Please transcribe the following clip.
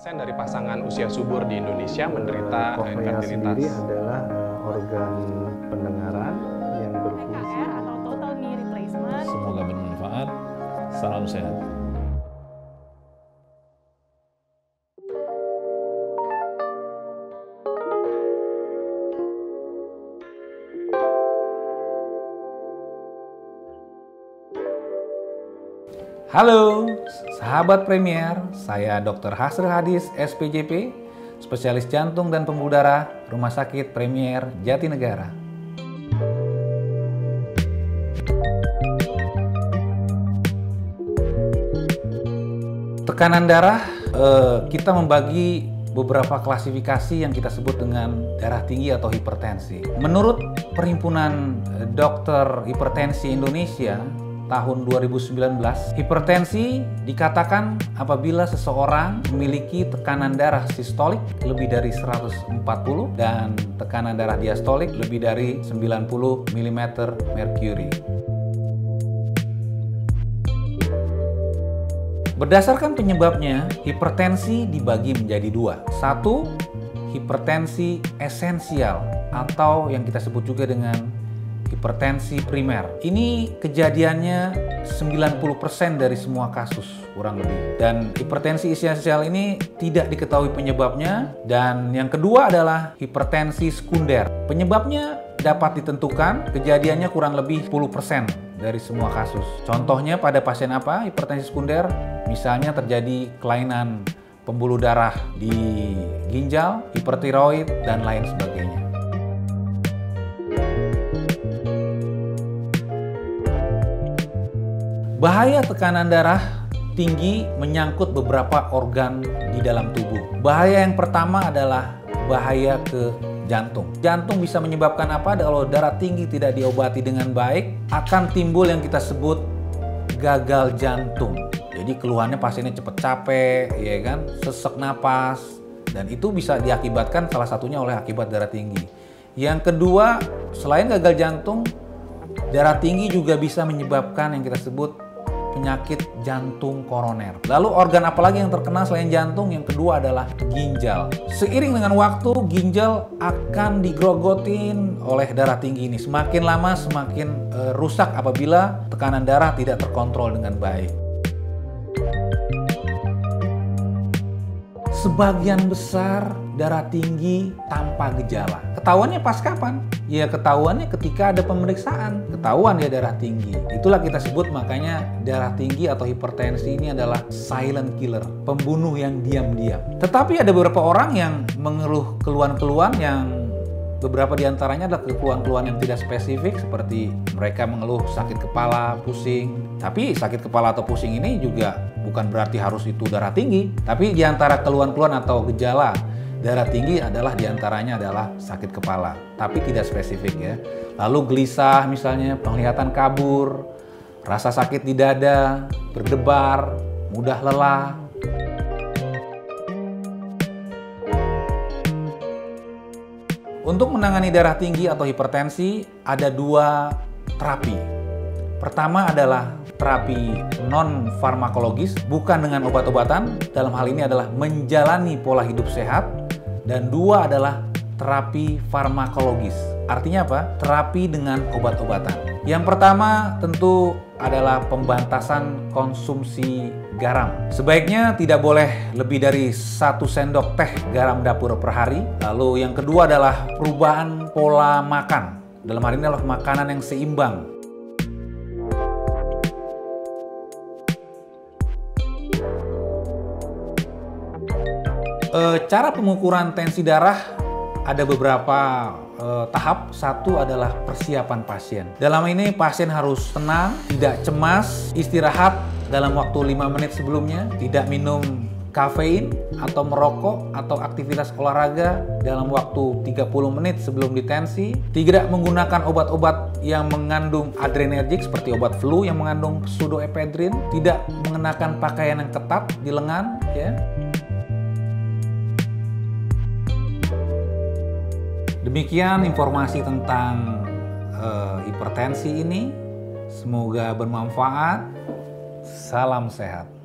Dari pasangan usia subur di Indonesia menderita Koklear infertilitas. sendiri adalah organ pendengaran yang berfungsi. TKR atau total knee replacement. Semoga bermanfaat. Salam sehat. Halo, sahabat Premier, saya Dr. Hasril Hadis, SPJP, spesialis jantung dan pembuluh darah, Rumah Sakit Premier Jatinegara. Tekanan darah, kita membagi beberapa klasifikasi yang kita sebut dengan darah tinggi atau hipertensi. Menurut Perhimpunan Dokter Hipertensi Indonesia, tahun 2019, hipertensi dikatakan apabila seseorang memiliki tekanan darah sistolik lebih dari 140 dan tekanan darah diastolik lebih dari 90 mm merkuri. Berdasarkan penyebabnya, hipertensi dibagi menjadi dua. Satu, hipertensi esensial atau yang kita sebut juga dengan hipertensi primer. Ini kejadiannya 90% dari semua kasus kurang lebih. Dan hipertensi esensial ini tidak diketahui penyebabnya. Dan yang kedua adalah hipertensi sekunder. Penyebabnya dapat ditentukan, kejadiannya kurang lebih 10% dari semua kasus. Contohnya pada pasien apa hipertensi sekunder? Misalnya terjadi kelainan pembuluh darah di ginjal, hipertiroid, dan lain sebagainya. Bahaya tekanan darah tinggi menyangkut beberapa organ di dalam tubuh. Bahaya yang pertama adalah bahaya ke jantung. Jantung bisa menyebabkan apa? Kalau darah tinggi tidak diobati dengan baik, akan timbul yang kita sebut gagal jantung. Jadi keluhannya pasiennya cepat capek, ya kan, sesak napas, dan itu bisa diakibatkan salah satunya oleh akibat darah tinggi. Yang kedua, selain gagal jantung, darah tinggi juga bisa menyebabkan yang kita sebut penyakit jantung koroner. Lalu organ apa lagi yang terkena selain jantung? Yang kedua adalah ginjal. Seiring dengan waktu, ginjal akan digrogotin oleh darah tinggi ini. Semakin lama semakin rusak apabila tekanan darah tidak terkontrol dengan baik. Sebagian besar darah tinggi tanpa gejala. Ketahuannya pas kapan? Ya ketahuannya ketika ada pemeriksaan. Ketahuan ya darah tinggi. Itulah kita sebut makanya darah tinggi atau hipertensi ini adalah silent killer. Pembunuh yang diam-diam. Tetapi ada beberapa orang yang mengeluh keluhan-keluhan yang beberapa diantaranya adalah keluhan-keluhan yang tidak spesifik. Seperti mereka mengeluh sakit kepala, pusing. Tapi sakit kepala atau pusing ini juga bukan berarti harus itu darah tinggi. Tapi diantara keluhan-keluhan atau gejala darah tinggi adalah diantaranya adalah sakit kepala, tapi tidak spesifik ya. Lalu gelisah misalnya, penglihatan kabur, rasa sakit di dada, berdebar, mudah lelah. Untuk menangani darah tinggi atau hipertensi ada dua terapi. Pertama adalah terapi non-farmakologis, bukan dengan obat-obatan. Dalam hal ini adalah menjalani pola hidup sehat. Dan dua adalah terapi farmakologis. Artinya apa? Terapi dengan obat-obatan. Yang pertama tentu adalah pembatasan konsumsi garam. Sebaiknya tidak boleh lebih dari 1 sendok teh garam dapur per hari. Lalu yang kedua adalah perubahan pola makan. Dalam hal ini adalah makanan yang seimbang. Cara pengukuran tensi darah ada beberapa tahap. Satu adalah persiapan pasien. Dalam ini pasien harus tenang, tidak cemas, istirahat dalam waktu 5 menit sebelumnya, tidak minum kafein atau merokok atau aktivitas olahraga dalam waktu 30 menit sebelum ditensi, tidak menggunakan obat-obat yang mengandung adrenergik seperti obat flu yang mengandung pseudoephedrine, tidak mengenakan pakaian yang ketat di lengan, ya. Demikian informasi tentang hipertensi ini. Semoga bermanfaat. Salam sehat.